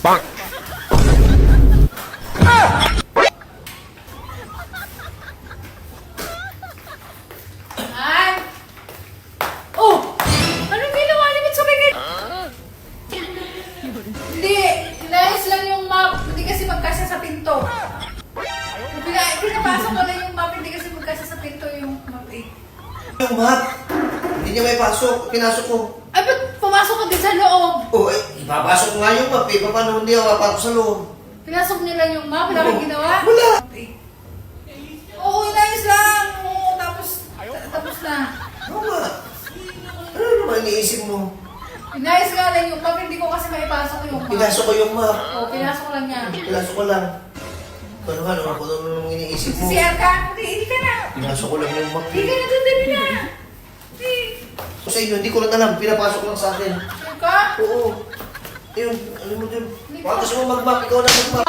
Bonk! Ay! Oh! Anong ginawa niyo ba't sabay kayo? Hindi, inayos lang yung map. Hindi kasi magkasya sa pinto. Pinapasok ko lang yung map, hindi kasi magkasya sa pinto yung map eh. Yung map, hindi niya may pasok. Pinasok ko. Ay, ba't pumasok ka din sa loob? Oh, ipapasok ko nga yung map eh. Paano hindi ako papasok sa loob? Pinasok niyo lang yung map, wala kang ginawa? Wala. Oo, inayos lang. Oo, tapos na. Ano nga? Ano naman iniisip mo? Inayos nga lang yung map, hindi ko kasi maipasok yung map. Pinasok ko yung map. Oo, pinasok lang niya. Pinasok ko lang. Ano nga naman kung ano naman iniisip mo? Si ka? Hindi ka na. Pinasok ko lang yung map. Hindi ka na doon, dali na. Hindi. Sa inyo, hindi ko lang alam. Pinapasok lang sa akin. Sure ka? Oo. Ayun, alam mo dun. Baka gusto mo mag-map, ikaw na mag-map.